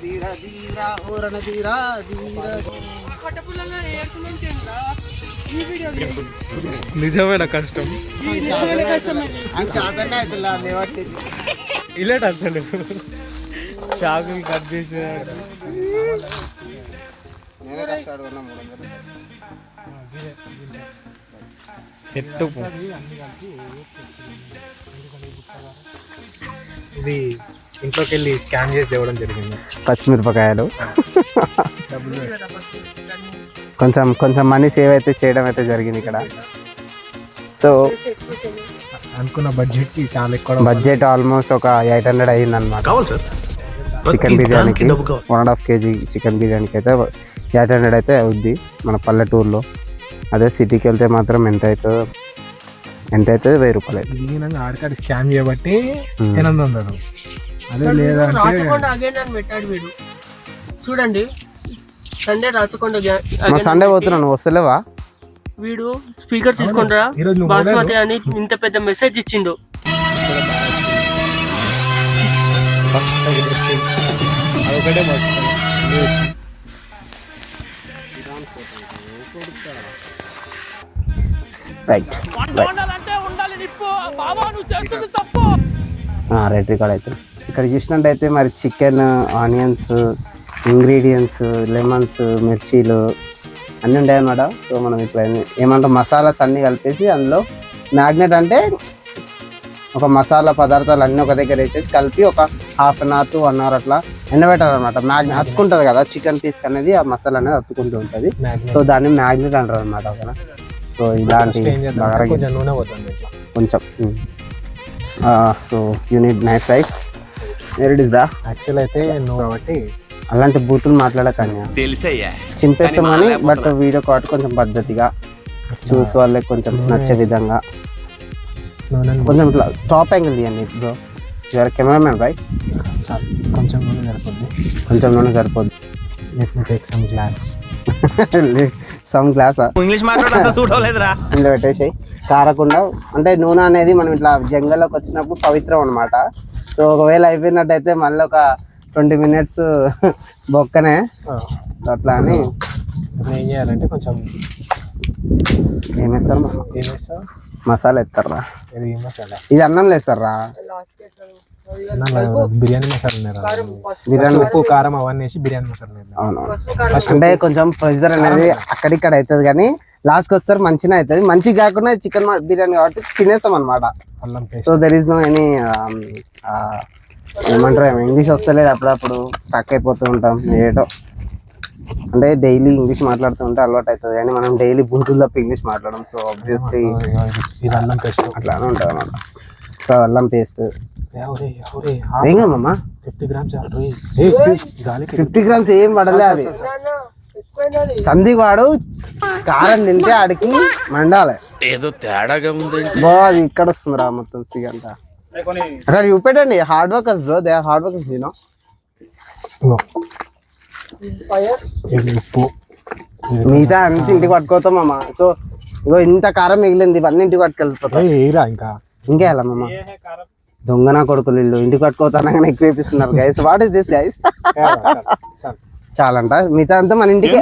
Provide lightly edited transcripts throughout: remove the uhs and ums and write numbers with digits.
ధీర ధీర ఓరణ ధీర ధీర నిజమైన కష్టం ఇలాంటి అసలు చాకులు కట్ చేసి సెట్టు ఇది ఇంట్లోకి వెళ్ళి స్కాన్ చేసి తేవడం జరిగింది. పచ్చిమిరపకాయలు కొంచెం కొంచెం మనీ సేవ్ అయితే చేయడం అయితే జరిగింది ఇక్కడ. సో అనుకున్న బడ్జెట్ చాలా ఎక్కువ. బడ్జెట్ ఆల్మోస్ట్ ఒక 800 అయ్యింది అనమాట. చికెన్ బిర్యానీకి 1.5 kg చికెన్ బిర్యానీకి అయితే 800 అయితే అవుద్ది మన పల్లెటూరులో. అదే సిటీకి వెళ్తే మాత్రం ఎంత అవుతుంది 1000 రూపాయలు. ఆడికాడి స్కామ్ చేయబట్టి 800. అదే లేదా పెట్టాడు వీడు చూడండి. సండే రాచకొండ సండే పోతున్నాను వస్తలేవా? వీడు స్పీకర్ తీసుకుంటారా బాస్మతి అని ఇంత పెద్ద మెసేజ్ ఇచ్చిండు. రైట్ రికార్డ్ అయితే ఇక్కడ చూసినట్టయితే మరి చికెన్, ఆనియన్స్, ఇంగ్రీడియంట్స్, లెమన్స్, మిర్చీలు అన్నీ ఉంటాయి అన్నమాట. సో మనం ఇట్లా ఏమంటాం మసాలాస్ అన్నీ కలిపేసి అందులో మ్యాగ్నెట్ అంటే ఒక మసాలా పదార్థాలు అన్నీ ఒక దగ్గర వేసేసి కలిపి ఒక 1/2 hour to 1 hour అట్లా ఎండబెట్టాలన్నమాట. మ్యాగ్నెట్ అతుక్కుంటుంది కదా చికెన్ పీస్కి అనేది, ఆ మసాలా అనేది అతుక్కుంటూ ఉంటుంది. సో దాన్ని మ్యాగ్నెట్ అంటారు అనమాట. ఓకేనా? సో ఇలాంటి కొంచెం సో యూనిట్ నైస్ రైట్ ఎరిడిదా యాక్చువల్ అయితే నువ్వు కాబట్టి అలాంటి బూతులు మాట్లాడకని చింపేస్తాం కానీ బట్ వీడియో కాబట్టి కొంచెం పద్ధతిగా చూసి వాళ్ళకి కొంచెం నచ్చే విధంగా కొంచెం ఇట్లా టాప్ యాంగిల్ తీయండి. Bro your cameraman right? కొంచెం నూనె సరిపోద్ది. కొంచెం నూనె సరిపోద్ది. Let me take some glass. Some గ్లాసా? ఇంగ్లీష్ మాట్లాడతా సూట్ అవ్వలేదురా. ఇందులో పెట్టేసాయి కారకుండా. అంటే నూనె అనేది మనం ఇట్లా జంగల్లోకి వచ్చినప్పుడు పవిత్రం అనమాట. సో ఒకవేళ అయిపోయినట్టయితే మళ్ళీ ఒక 20 minutes బొక్కనే అట్లా అని. ఏం చేయాలంటే కొంచెం ఏమేస్తారు? మసాలా ఎత్తారా? ఇది అన్నంలో వేస్తారా? బిర్యానీ మసాలా, బిర్యానీ ఉప్పు కారం అవన్నీ వేసి బిర్యానీ మసాలా. అవును. అంటే కొంచెం ప్రెజర్ అనేది అక్కడిక్కడ అవుతుంది కానీ లాస్ట్కి వస్తారు మంచిగా అవుతుంది. మంచిగా కాకుండా చికెన్ బిర్యానీ కాబట్టి తినేస్తాం అనమాట. So there is no any ఏమంటారు ఇంగ్లీష్ వస్తలేదు, అప్పుడప్పుడు స్టక్ అయిపోతూ ఉంటాం ఏటో. అంటే డైలీ ఇంగ్లీష్ మాట్లాడుతూ ఉంటే అలవాటు అవుతుంది కానీ మనం డైలీ బూతులు తప్ప ఇంగ్లీష్ మాట్లాడడం. సో ఆబ్వియస్లీ ఇది అల్లం పేస్ట్ అట్లానే ఉంటుంది అన్నమాట. సో అల్లం పేస్ట్ ఏం కదమ్మా 50 grams. 50 grams ఏం పడలే. అది సంధి వాడు కారం తింటే ఆడికి మండాలి. ఏదో తేడాగా ఉంది. అది ఇక్కడ వస్తుందిరా మొత్తం సిగంతా. అక్కడ చూపెట్టండి hard workers bro, they are hard workers you know. ఉప్పు మిగతా అన్ని ఇంటికి పట్టుకోతామమ్మా. సో ఇగో ఇంత కారం మిగిలింది, ఇవన్నీ ఇంటికి పట్టుకెళ్ళిపోతాం. ఇంకా వెళ్ళమ్మా దొంగనా కొడుకులు ఇల్లు ఇంటికి పట్టుకోతానగానే ఎక్కువ వేపిస్తున్నారు guys. What is this guys? చాలంట. మిగతా అంతా మన ఇంటికి.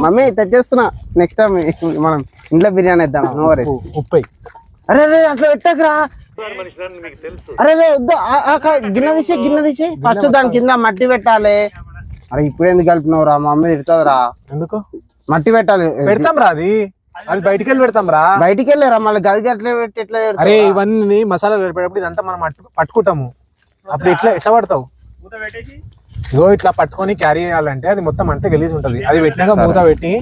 మమ్మీ తెచ్చేస్తున్నా, నెక్స్ట్ టైం మనం ఇంట్లో బిర్యానీ వేద్దాం. No worries. ఉప్పు అరే రే అట్లా పెట్టకరా. అరే రే వద్దు, గిన్నె తీసి ఫస్ట్ దాని కింద మట్టి పెట్టాలి. అరే ఇప్పుడు ఎందుకు కలిపినవురా? మా అమ్మ తిడుతుందిరా. ఎందుకు? మట్టి పెట్టాలి. పెడతాం రా, అది బయటికి వెళ్ళి పెడతాం రా. బయటికి వెళ్ళారా మళ్ళీ గది అట్లా పెట్టి ఎట్లా? అరే ఇవన్నీ మసాలా పెట్టేటప్పుడు ఇదంతా మనం పట్టుకుంటాము. అప్పుడు ఎట్లా పడతావు? ఇగో ఇట్లా పట్టుకొని క్యారీ చేయాలంటే అది మొత్తం అంతా గలీజ్ ఉంటుంది. అది పెట్టినాక మూత పెట్టి.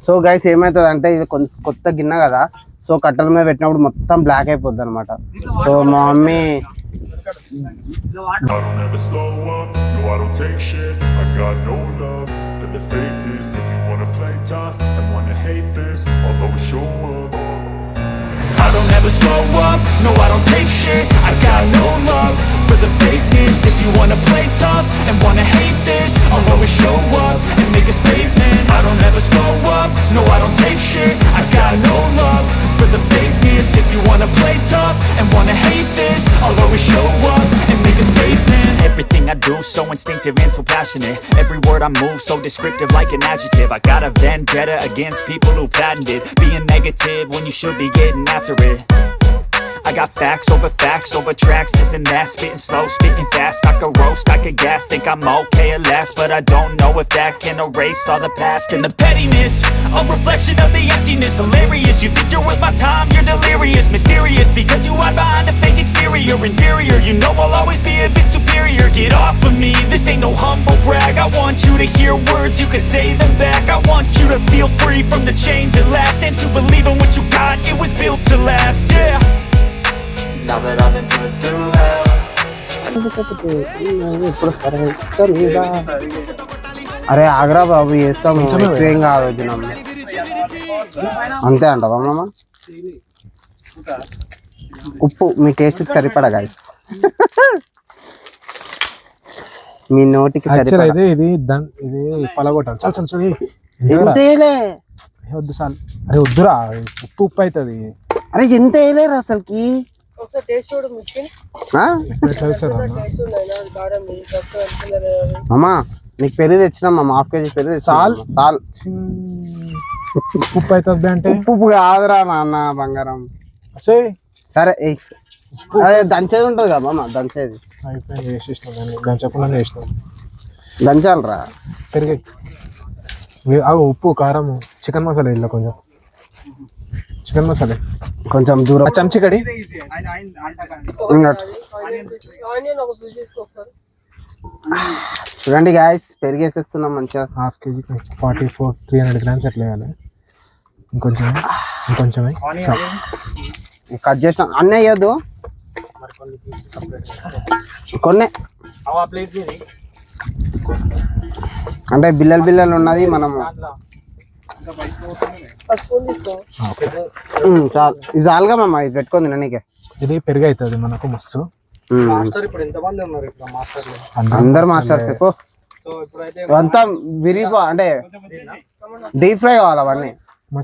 సో గైస్ ఏమవుతుంది అంటే ఇది కొత్త గిన్నె కదా, సో కట్టెల మీద పెట్టినప్పుడు మొత్తం బ్లాక్ అయిపోద్ది అనమాట. సో మా mummy I don't ever slow up, no I don't take shit. I got no love for the fakeness. If you wanna play tough and wanna hate this, I'll always show up and make a statement. I don't ever slow up, no I don't take shit. I got no love for the fakeness. If you wanna play tough and wanna hate this, I'll always show up and make a statement. Everything I do, so instinctive and so passionate. Every word I move so descriptive like an adjective. I got a vendetta against people who patented being negative when you should be getting after it. I got facts over tracks, this and that. Spitting slow, spitting fast, I could roast, I could gas. Think I'm okay at last, but I don't know if that can erase all the past. And the pettiness, a reflection of the emptiness. Hilarious, you think you're worth my time, you're delirious. Mysterious, because you hide behind a fake exterior. Inferior, you know I'll always be a bit superior. Get off of me, this ain't no humble brag. I want you to hear words, you can say them back. I want you to feel free from the chains at last, and to believe in what you got, it was built to last, yeah. Now that I've been put through hell. అరే ఆగ్రా బాబు వేస్తాము, ఎక్కువేం కాదు దినం. అంతే అంటావా మామ? ఉప్పు మీ టేస్ట్కి సరిపడా గాయస్, మీ నోటికి సరిపడా. ఇది పలగొట్టాలి. చాలు చాలు చాలు, ఎంతేలే వద్దు చాలు. అరే వద్దురా, ఉప్పు ఉప్పు అవుతుంది. అరే ఎంత వేయలేరు అసలుకి. అమ్మా నీకు పెరుగు తెచ్చినాం అమ్మ, హాఫ్ కేజీ పెరుగు తెచ్చాల్. ఉప్పు అవుతుంది అంటే ఉప్పు కాదురా నాన్న బంగారం. సరే అదే దంచేది ఉంటుంది కదా అమ్మ, దంచేది అయిపోయింది. వేసేసినాం దాన్ని, దంచకుండా వేసినాం. దంచాలరా పెరిగి ఉప్పు కారం చికెన్ మసాలా ఇలా కొంచెం, చికెన్ మసాలా కొంచెం దూరం. చెంచా కడి చూడండి గాయస్, పెరిగేసేస్తున్నాం మంచిగా. హాఫ్ కేజీకి 300 గ్రామ్స్ ఎట్లా వేయాలి? ఇంకొంచెమే కట్ చేసిన అన్నీ వేయద్దు, కొన్ని అంటే బిల్లలు ఉన్నది మనము. చాలు ఇది చాలుగా మమ్మ, ఇది పెట్టుకుంది నీకే. ఇది పెరుగు అవుతుంది మనకు మస్తు. అందరు మాస్టర్స్ ఎక్కువ అంతా విరిగిపో, అంటే డీప్ ఫ్రై కావాలి అవన్నీ.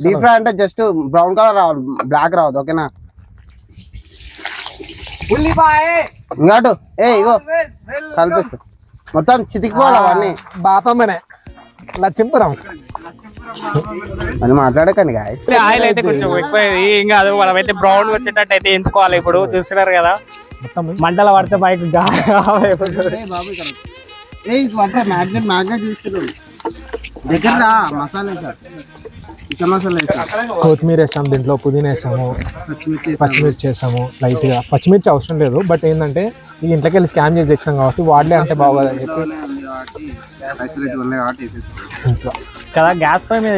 డీప్ ఫ్రై అంటే జస్ట్ బ్రౌన్ కలర్ రావాలి, బ్లాక్ రావద్దు. ఓకేనా? ఇంకాటు ఇగో కలిపేసి మొత్తం చితికిపోవాలి అవన్నీ. బాపమ్మనే లచ్చింపురం అని మాట్లాడకండి గాయస్. ఆయిల్ అయితే కొంచెం ఎక్కువ ఏం కాదు, మనమైతే బ్రౌన్ వచ్చేటట్టు అయితే ఎంచుకోవాలి. ఇప్పుడు చూస్తున్నారు కదా మంటల పడితే పైకి కొత్తిమీర వేసాము, దీంట్లో పుదీనా వేసాము, పచ్చిమిర్చి వేసాము లైట్ గా. పచ్చిమిర్చి అవసరం లేదు, బట్ ఏంటంటే ఈ ఇంట్లోకి వెళ్ళి స్కామ్ చేసి తెచ్చాం కాబట్టి వాడలే అంటే బాగోదని చెప్పి కదా గ్యాస్ పై మీద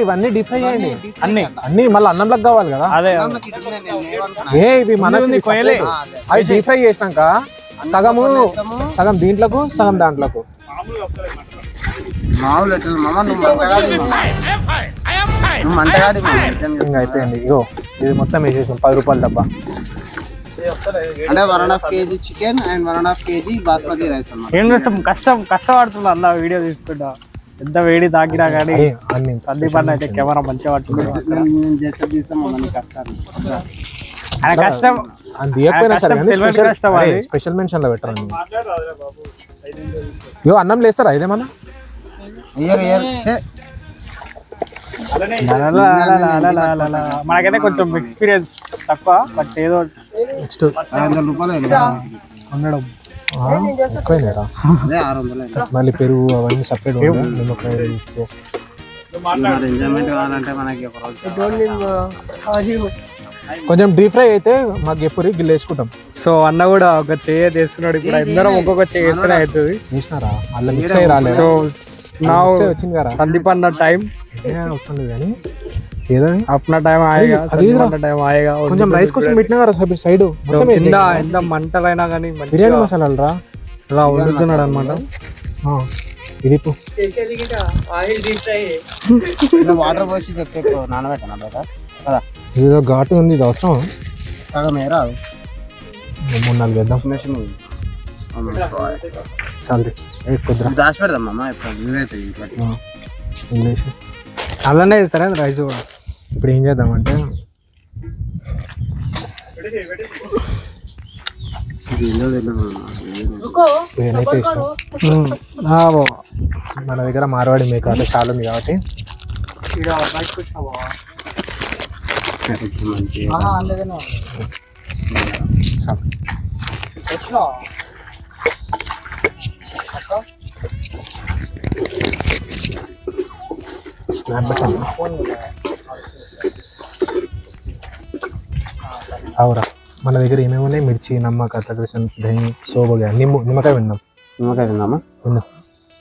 ఇవన్నీ డీప్ ఫ్రై చేయండి. అన్ని మళ్ళీ అన్నంలోకి కావాలి కదా. అదే ఇవి మనకి అవి డీప్ ఫ్రై చేసినాక సగం దీంట్లోకు సగం దాంట్లోకు. ఇంకా అయిపోయింది. ఇగో ఇది మొత్తం వేసేసాం. 10 రూపాయల డబ్బా అంటే 1.5 kg chicken and 1.5 kg basmati rice అన్నమాట. ఏం కష్టపడుతున్నా అన్న వీడియో తీసుకుంటా. ఎంత వేడి తాకినా కానీ కంది పని అయితే కెమెరా మంచిగా పట్టుకుంటా. కష్టం స్పెషల్ మెన్షన్ లో పెట్టండి. ఇగో అన్నం లేస్తారా ఇదేమన్నా? మనకైతే కొంచెం ఎక్స్పీరియన్స్ తక్కువ, బట్ ఏదో నెక్స్ట్ 500 రూపాయలు ఉండడం ఎక్కువైనా. మళ్ళీ పెరుగు అవన్నీ సపరేట్. కొంచెం డీప్ ఫ్రై అయితే మాకు ఎప్పుడు గిల్లు వేసుకుంటాం. సో అన్న కూడా ఒక చెయ్యి వేస్తున్నాడు. ఇప్పుడు అందరం ఒక్కొక్క చెయ్యి వేస్తూనే అవుతుంది. వేసినారా అలా మిక్స్ అయ్యి రాలేదు. సో నా వచ్చింది కదా సందీప్ అన్న టైం అవసరం లేదు కానీ ఏదో అప్నా టైం ఆయేగా, టైం ఆయేగా. కొంచెం రైస్ కోసం పెట్టినా కదా సైడ్ ఎంత మంటలైనా కానీ బిర్యానీ మసాలాలు రా ఇలా వండుతున్నాడు అనమాట. ఇది వాటర్ పోసి నానబెట్టాను కదా. ఇదో ఘాటు ఉంది, ఇది అవసరం. సగం ఏరా 3-4 వేద్దాం. చాలు కొద్దిగా దాచి పెడదాం ఇంగ్లీష్ అలానే సరే రైస్ కూడా. ఇప్పుడు ఏం చేద్దామంటే నేనైతే ఇష్టం. మన దగ్గర మార్వాడి మేక అంటే చాలా ఉంది కాబట్టి స్నాప్ పెట్టండి. అవురా మన దగ్గర ఏమేమి ఉన్నాయి? మిర్చి, నమ్మక, అట్లా దహి, సోబగా, నిమ్మకాయ విన్నాం. నిమ్మకాయ తిందామా?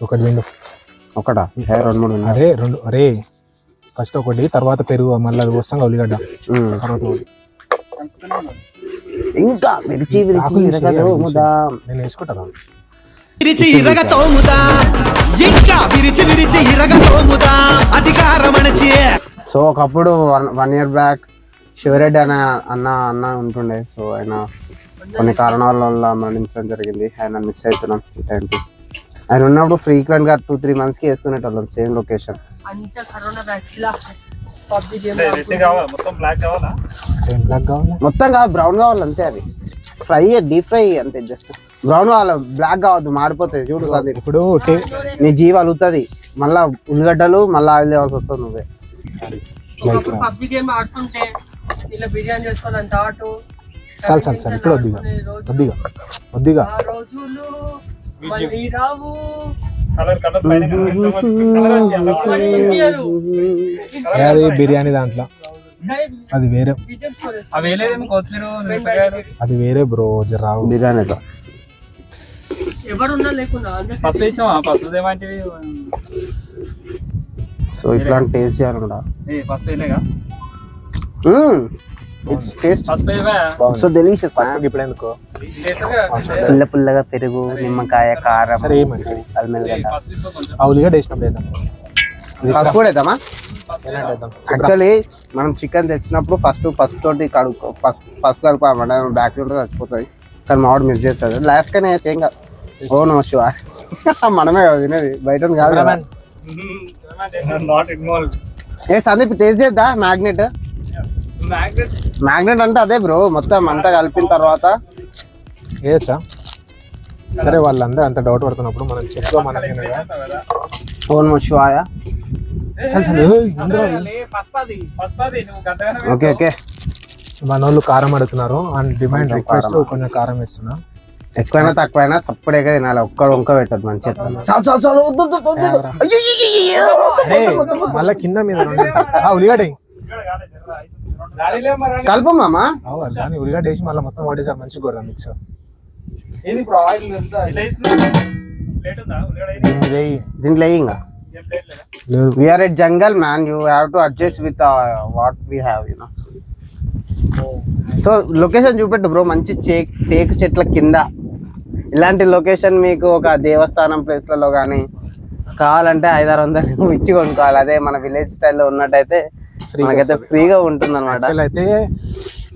ఒకటి విండు. ఒకటా? 2-3 ఉన్నాయి. అరే 2. అరే ఫస్ట్ ఒకటి, తర్వాత పెరుగు, మళ్ళీ అది వస్తాం ఉల్లిగడ్డ, తర్వాత ఇంకా మిర్చి నేను వేసుకుంటా. విరిచి ఇరగ తోముదా, ఇంకా విరిచి విరిచి ఇరగ తోముదా, అధికారం అణచి. సో ఒకప్పుడు 1 year బ్యాక్ శివరెడ్డి అన్న ఉంటుండే. సో ఆయన కొన్ని కారణాల వల్ల మరణించడం జరిగింది. ఆయన మిస్ అవుతున్నాం ఈ టైంకి. ఆయన ఉన్నప్పుడు ఫ్రీక్వెంట్ గా 2-3 months కి వేసుకునేటోళ్ళం సేమ్ లొకేషన్. మొత్తం కాదు, బ్రౌన్ కావాలి అంతే. అది ఫ్రై, డీప్ ఫ్రై అంతే. జస్ట్ బ్రౌన్ కావాలి, బ్లాక్ కావద్దు, మాడిపోతుంది. చూడు ఇప్పుడు నీ జీవ అలుగుతుంది. మళ్ళా ఉల్లిగడ్డలు మళ్ళీ ఆయిల్ తేవాల్సి వస్తుంది. నువ్వే పబ్జి గేమ్ ఆడుతుంటే ఇలా బిర్యానీ చేసుకోవాలని థాట్. చాలు ఇప్పుడు వద్దిగా రోజులు మళ్ళీ రావు. అది బిర్యానీ దాంట్లో అది వేరే, అది వేరే బ్రో. రావు బిర్యానీతో ఎవరున్నా లేకున్నా సో ఇట్లాంటి టేస్ట్ చేయాలన్నమాట. It's taste so delicious. ఇప్పుడు ఎందుకో పుల్లగా పెరుగు, నిమ్మకాయ, కారం, అల్మెల్లిగడ్డ, ఉల్లిగడ్డ వేసినప్పుడు వేద్దాం. పసుపు కూడా వేద్దామా? యాక్చువల్లీ మనం చికెన్ తెచ్చినప్పుడు ఫస్ట్ పసుపు తోటి కడుక్కో, పసుపు కలుపుకోమంటే బ్యాక్ ఉంటే చచ్చిపోతుంది. కానీ మామిడి మిస్ చేస్తుంది. లాస్ట్ కానీ ఏం కాదు. ఓ నో షూర్ మనమే తినేది, బయట కాదు. ఏ సందీప్ టేస్ట్ చేద్దా? మ్యాగ్నెట్ అంటే అదే బ్రో, మొత్తం అంతా కలిపిన తర్వాత ఏచా. సరే వాళ్ళందరూ అంత డౌట్ పడుతున్నప్పుడు మనం చెప్పుకోమని. ఓన్ మోషువాయా. Okay okay. మన వాళ్ళు కారం అడుగుతున్నారు అండ్ డిమాండ్ రిక్వెస్ట్ కొంచెం కారం వేస్తున్నా. ఎక్కువైనా తక్కువైనా సప్పుడేగా తినాలి. ఒక్కడు వంక పెట్టదు మంచిగా. మళ్ళీ కింద మీద ఉల్లిగడ్డ కలుపు మామా. దాన్ని ఉల్లిగడ్డ వేసి మళ్ళీ మొత్తం వాడేసారు. మంచిగా కూడా మిక్స్. దీంట్లో ఇంకా we are at jungle man, you have to adjust with what we have, you know. So location చూపెట్టు బ్రో. మంచి టేకు చెట్ల కింద ఇలాంటి లొకేషన్ మీకు ఒక దేవస్థానం ప్లేస్లలో కానీ కావాలంటే 500-600 ఇచ్చి కొనుక్కోవాలి. అదే మన విలేజ్ స్టైల్లో ఉన్నట్టయితే మనకైతే ఫ్రీగా ఉంటుంది అనమాట. అయితే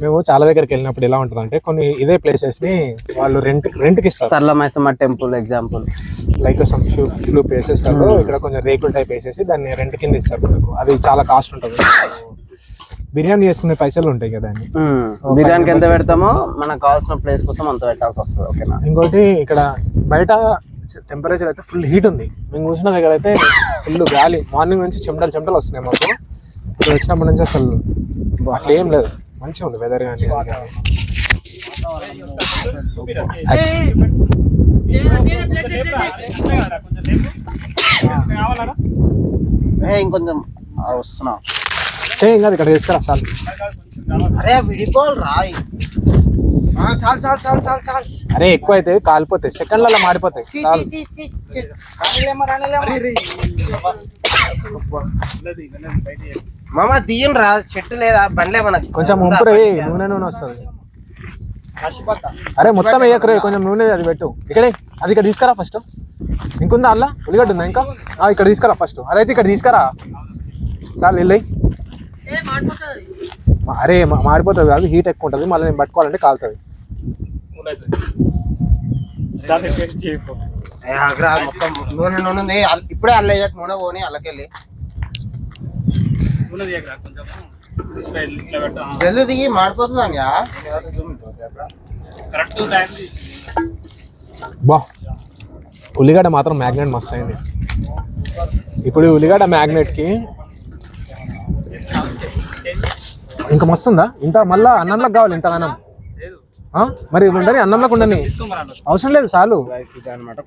మేము చాలా దగ్గరికి వెళ్ళినప్పుడు ఎలా ఉంటుంది అంటే కొన్ని ఇదే ప్లేసెస్ ని వాళ్ళు రెంట్కి ఇస్తారు. Sarla Maisamma temple example, like some few places ఇక్కడ కొంచెం రేకుల టైప్ వేసేసి దాన్ని రెంట్ కింద ఇస్తారు. అది చాలా కాస్ట్ ఉంటుంది. బిర్యానీ చేసుకునే పైసలు ఉంటాయి కదా. బిర్యానీకి ఎంత పెడతామో మనకు కావాల్సిన ప్లేస్ కోసం అంత పెట్టాల్సి వస్తుంది. ఓకేనా. ఇంకోటి ఇక్కడ బయట టెంపరేచర్ అయితే ఫుల్ హీట్ ఉంది. మేము కూర్చున్న దగ్గర అయితే ఫుల్ గాలి. మార్నింగ్ నుంచి చెమటలు వస్తున్నాయి మాకు. ఇక్కడ వచ్చినప్పటి నుంచి అసలు అట్లా ఏం లేదు. మంచిగా ఉంది వెదర్ కానీ. ఇంకొంచెం వస్తున్నా ఇంకా ఇక్కడ తీసుకురా చాలు. అరే విడిపోవాలి రాయి. చాలు చాలు చాలు చాలు చాలు. అరే ఎక్కువ అయితే కాలిపోతాయి, సెకండ్లలో మాడిపోతాయి. చాలు మామ తీయం రా. చెట్టు లేదా బండ్లే మనకు. కొంచెం ముంపురే నూనె వస్తుంది. అరే మొత్తం వేయకరే, కొంచెం నూనె అది పెట్టు. అది ఇక్కడ తీసుకురా ఫస్ట్. ఇంకుందా అలా ఉల్లిగడ్డ ఉందా ఇంకా? ఇక్కడ తీసుకురా ఫస్ట్. అదైతే ఇక్కడ తీసుకురా చాలు. వెళ్ళి అరే మాడిపోతుంది కాదు, హీట్ ఎక్కువ ఉంటుంది. మళ్ళీ నేను పట్టుకోవాలంటే కాలుతుంది. మొత్తం నూనె ఉంది. ఇప్పుడే అల్ల నూనె పోని అల్లకెళ్ళి జల్దీ దిగి మాడిపోతుందా? బా ఉల్లిగడ్డ మాత్రం మ్యాగ్నెట్ మస్తు అయింది. ఇప్పుడు ఈ ఉల్లిగడ్డ మ్యాగ్నెట్కి ఇంకా మస్తు ఉందా? ఇంత మళ్ళా అన్నంలోకి కావాలి ఇంతగానం? మరి ఇది ఉండని అన్నంలోకి ఉండని అవసరం లేదు, చాలు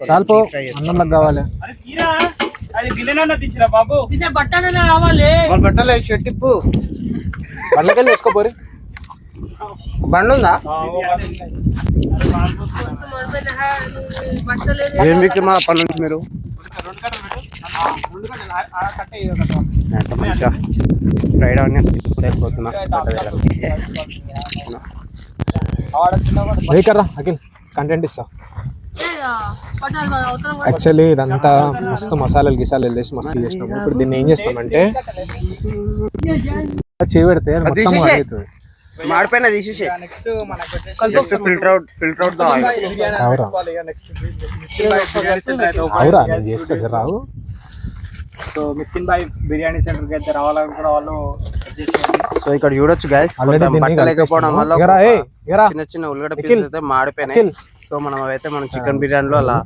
చాలు పో, అన్నంలోకి కావాలి. బట్టలు షర్ట్ ఇప్పు, బండ్లకెళ్ళి వేసుకోపోరి. బండ్లు ఉందా? ఏం విక్కి మా పని నుంచి మీరు మంచిగా ఫ్రైడ్ ఆనియన్ అయిపోతున్నా. కర్రా అఖిల్ కంటెంట్ ఇస్తా. యాక్చువల్లీ ఇదంతా మస్తు మసాలాలు గిసాలు వేసి మస్తు చేసినాము. ఇప్పుడు దీన్ని ఏం చేస్తామంటే చేపెడితే మొత్తం అవుతుంది. మాడిపోయినా తీసేసి ఫిల్టర్ అవుట్ అవురా నేను చేస్తే రావు. సో మిస్కిన్ బాయ్ బిర్యానీ సెంటర్కి అయితే రావాలనుకున్న వాళ్ళు సో ఇక్కడ చూడొచ్చు గైస్, బట్ట లేకపోవడం వల్ల చిన్న చిన్న ఉల్లిగడ్డ పీసులు అయితే మాడిపోయినాయి. సో మనం అయితే మనం చికెన్ బిర్యానీలో అలా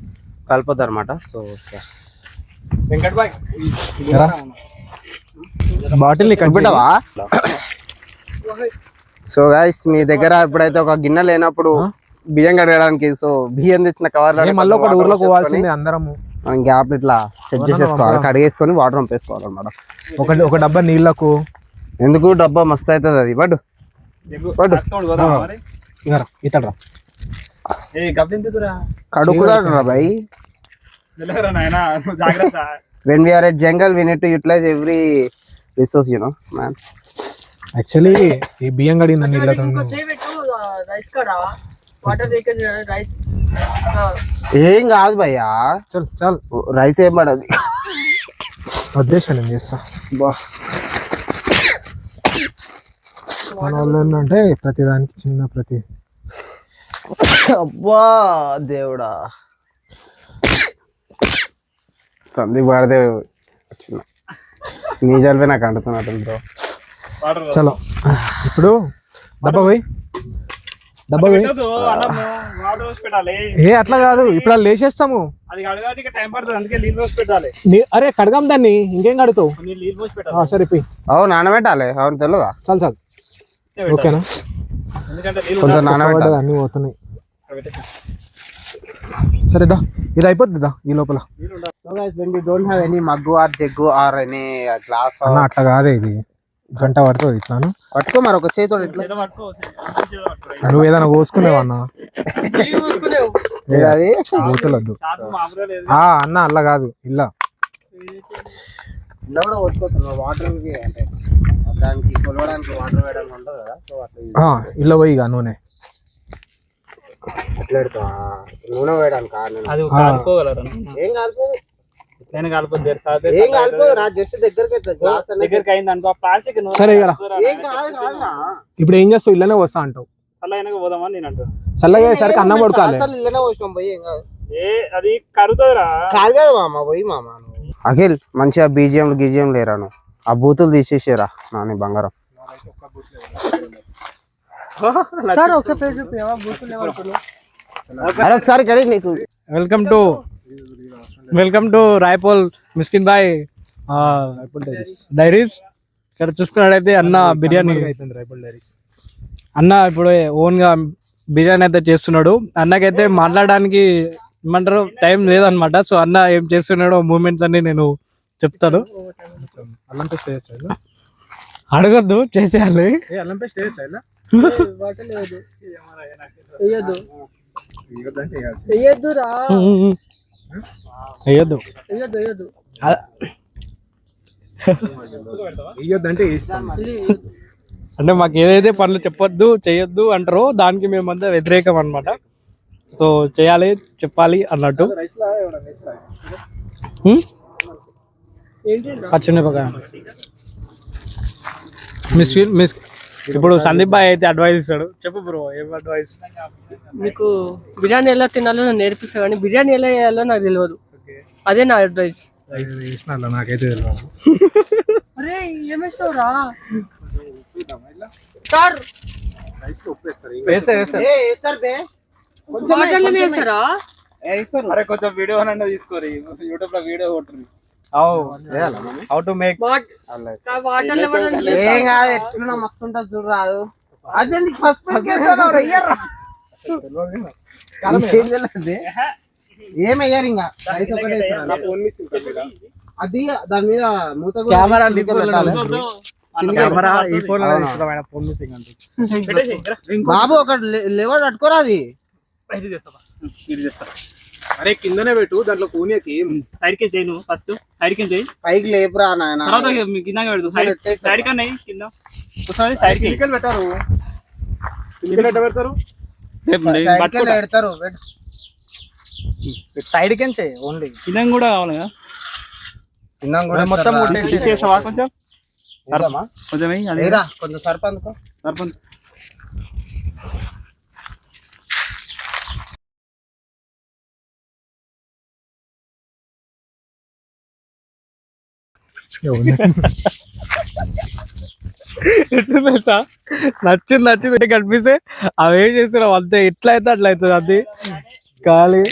కలపొద్దు అనమాట. సో వెంకట్ బాయ్ బాటిల్ కనిపెట్టావా? సో గైస్ మీ దగ్గర ఇప్పుడైతే ఒక గిన్నె లేనప్పుడు బియ్యం కడగడానికి సో బియ్యం తెచ్చిన కవర్లో మళ్ళీ ఒక ఊర్లోకి పోవాల్సింది అందరము. మనం గ్యాప్ ఇట్లా సెట్ చేసేసుకోవాలి, కడిగేసుకొని వాటర్ పంపేసుకోవాలి అనమాట. ఒక డబ్బా నీళ్లకు ఎందుకు? డబ్బా మస్తు అవుతుంది అది. పడు పడు ఇతడరా కడుకురా భయ్. When we are at jungle, we need to utilize every resource, you know, man. Actually ఈ బియ్యం కడిగిన నీళ్ళతో ఏం కాదు భయ్యా, చల్ చాలు రైస్ ఏం పడదు. ఉద్దేశం నేను చేస్తా. మన వాళ్ళు ఏంటంటే ప్రతిదానికి చిన్న ప్రతి అబ్బా దేవుడా, సందీప్ పడితే వచ్చిన నీ జలిపి నాకు అంటున్నట్టు బ్రో. చలో ఇప్పుడు డబ్బా పోయి ఏ అట్లా కాదు, ఇప్పుడు అది లేచేస్తాము. అరే కడగాం దాన్ని, ఇంకేం కడుతావు? సరే పోయి. అవును నానబెట్టాలి. అవును తెలియదా? చాలు చాలు ఓకేనా? కొంచెం నానబెట్టాలి, అన్ని పోతున్నాయి. సరేదా ఇది అయిపోతుందా ఈ లోపల? Don't have any mug or jug or any glass అన్న అట్లా కాదే, ఇది గంట పడుతుంది. ఇట్లాను పట్టుకో మరి ఒక చేతితో ఇట్లా. నువ్వు ఏదైనా కోసుకునేవా అన్న? అది బూతులద్దు అన్న, అలా కాదు ఇలా ఇలా కూడా పోసుకోవచ్చు. వాటర్ అంటే దానికి కొలవడానికి వాటర్ వేయడానికి ఉంటుంది కదా. సో అట్లా ఇలా పోయి ఇక నూనె ఎట్లా పెడతావా? నూనె వేయడానికి ఏం కాలిపోదు, ఏం కాలిపోదు రా. జస్ట్ దగ్గరికి అయింది అనుకో ప్లాస్టిక్. సరే కదా, ఏం కాదు కాదురా. ఇప్పుడు ఏం చేస్తావు? ఇల్లనే వస్తా అంటావు. పోదామని నేను అంటాను. చల్లగా అయ్యేసరికి అన్నం పడుకోవాలి. ఇల్లనే పోసినాం పోయి, ఏం కాదు. అది కరుగుతుందిరా. కాదు కదా మామ, పోయి మామ. అఖిల్ మంచిగా బీజిఎం లేరాను, ఆ బూతులు తీసేసారా నాని బంగారం. ఒకసారి కడి నీకు. వెల్కమ్ టు రాయపోల్ మిస్కిన్ బాయ్ డైరీస్. ఇక్కడ చూసుకున్నట్టయితే అన్న బిర్యానీ అన్న ఇప్పుడు ఓన్ గా బిర్యానీ అయితే చేస్తున్నాడు. అన్నకైతే మాట్లాడడానికి ఏమంటారు టైం లేదనమాట. సో అన్న ఏం చేస్తున్నాడో మూమెంట్స్ అన్ని నేను చెప్తాను. అడగద్దు, చేసేయాలి. అంటే మాకు ఏదైతే పనులు చెప్పొద్దు చేయొద్దు అంటారో దానికి మేమంతా వ్యతిరేకం అన్నమాట. సో చేయాలి చెప్పాలి అన్నట్టు. మిస్ ఇప్పుడు సందీప్ బాయ్ అయితే అడ్వైస్ ఇస్తాడు. చెప్పు బ్రో, ఏం అడ్వైస్? మీకు బిర్యానీ ఎలా తినాలో నేర్పిస్తా, కానీ బిర్యానీ ఎలా చేయాలో నాకు తెలియదు. అదే నా అడ్వైస్. నాకైతే తెలియదు. అరే ఏమేస్తావురా సార్? వేస్తారు వేస్తారా? అరే కొంచెం వీడియో అన్న తీసుకోరి, యూట్యూబ్ లో వీడియో కొట్టుర్రి. హౌ టు మేక్ వాటర్ ఏం కాదు, ఎట్లా మస్తు ఉంటుంది చూడు రాదు. అదే నీకు ఫస్ట్ ఏమయ్యారు ఇంకా రైస్ ఒకటే వేస్తారు. అది దాని మీద మూత కూడా కెమెరా పెట్టాలి. కెమెరా ఈ ఫోన్ లో తీస్తున్నాం, ఆయన ఫోన్ మిస్సింగ్ అంటే. బాబు ఒక లెవెల్ పట్టుకోరా అది. అరే కిందనే పెట్టు, దాంట్లో కూనేకి సైడ్ కి చేయి, నువ్వు ఫస్ట్ సైడ్ కి చేయి, పైకి లేపురా నాయన. తర్వాత కింద పెడదు. సైడ్ కన్నా కింద ఒకసారి సైడ్ కి పెట్టారు. పెడతారు పెడతారు. సైడ్ కి చేయి ఓన్లీ. కింద కూడా కావాలి కదా, తిన్నాం కూడా మొత్తం తీసేసావా? కొంచెం కొంచెం లేరా, కొంచెం సర్పంచుకో. సర్పంచ్ నచ్చింది కనిపిస్తే అవి ఏం చేస్తున్నావు అంతే, ఎట్లా అయితే అట్లా అవుతుంది. అది ఖాళీ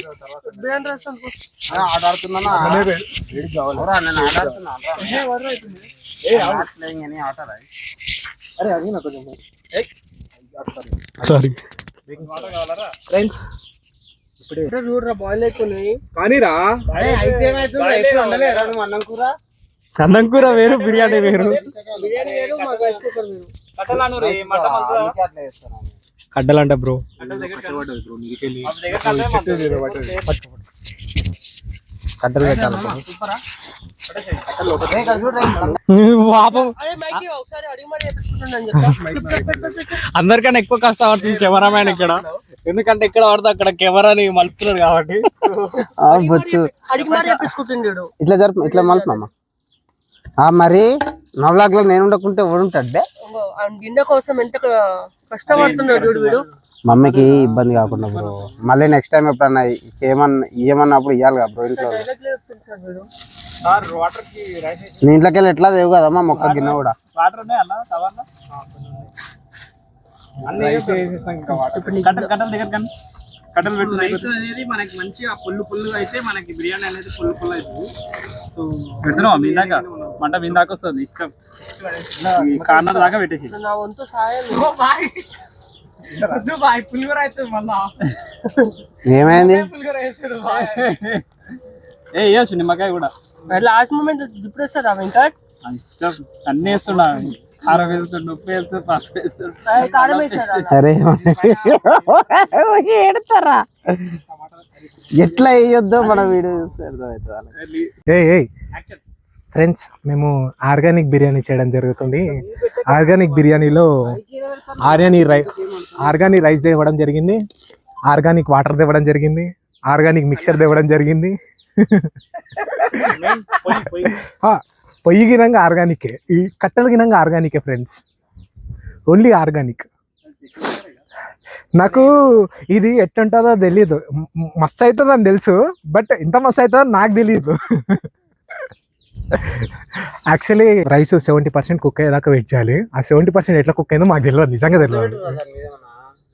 ఆడాడుతున్నా సారీ చూడరా బాయిల్ అయిపోయి కానీ రా. అన్నం కూర అన్నం కూర వేరు, బిర్యానీ వేరు. బిర్యానీ వేరు, మా రైస్ కుక్కర్ వేరు. కడ్డలంట బ్రో, కట్టెలు పెట్టాలి. పాపం అదే మైకి ఒకసారి అడిగి మరి చేపించుకుంటాను చెప్తా. అందరికన్నా ఎక్కువ కష్టపడుతుంది కెమెరామ్యాన్ ఇక్కడ, ఎందుకంటే ఇక్కడ పడితే అక్కడ కెమెరాని మలుపుతున్నారు కాబట్టి. అడిగి మరి చేపించుకుంటుండేడు. ఇట్లా జరుపు, ఇట్లా మలుపునమ్మా. మరి నవ్లాగ్లో నేను ఉండకుంటే ఎవడుంటాడే. గిన్నె కోసం ఎంత కష్టపడుతున్నాడు వీడు. మమ్మీకి ఇబ్బంది కాకుండా బ్రో, మళ్ళీ నెక్స్ట్ టైం ఎప్పుడన్నా ఇయ్యమన్నప్పుడు ఇవ్వాలి కదా బ్రో. ఇంట్లో నీ ఇంట్లోకి వెళ్ళి ఎట్లా దేవు కదమ్మా మొక్క గిన్నె కూడా. కట్టలు పెట్టు. రైస్ అనేది మనకి మంచిగా పుల్లుగా అయితే మనకి బిర్యానీ అనేది పుల్లు అవుతుంది. సో పెడుతున్నావా మీ దాకా, మంట మీ దాకా వస్తుంది ఇష్టం. కార్నర్ దాకా పెట్టేసి నా వంతు సాయం. పులిహోర అవుతుంది మళ్ళా. ఏమైంది? వేయచ్చు నిమ్మకాయ కూడా. లాస్ట్ మూమెంట్ దిప్పేస్తారా వెంకట్? ఇష్టం అన్ని వేస్తున్నా, కారం వేస్తుండు, ఉప్పు వేస్తు, పసుపు వేస్తుండు. కారం వేస్తారా? అరే ఏడతారా, ఎట్లా వేయొద్దో మన వీడియో చూస్తే అర్థమవుతుంది. ఫ్రెండ్స్, మేము ఆర్గానిక్ బిర్యానీ చేయడం జరుగుతుంది. ఆర్గానిక్ బిర్యానీలో ఆర్గానిక్ రైస్ తేవడం జరిగింది, ఆర్గానిక్ వాటర్ తేవడం జరిగింది, ఆర్గానిక్ మిక్చర్ తేవడం జరిగింది. పొయ్యి గినంగా ఆర్గానికే, ఈ కట్టెల గినంగా ఆర్గానికే ఫ్రెండ్స్, ఓన్లీ ఆర్గానిక్. నాకు ఇది ఎట్టుంటుందో తెలీదు, మస్తు అవుతుందని తెలుసు, బట్ ఇంత మస్తు అవుతుందో నాకు తెలీదు. యాక్చువల్లీ రైస్ 70% కుక్ అయ్యేదాకా వెయిట్ చేయాలి. ఆ 70% ఎట్లా కుక్ అయిందో మాకు తెలియదు, నిజంగా తెలియదు.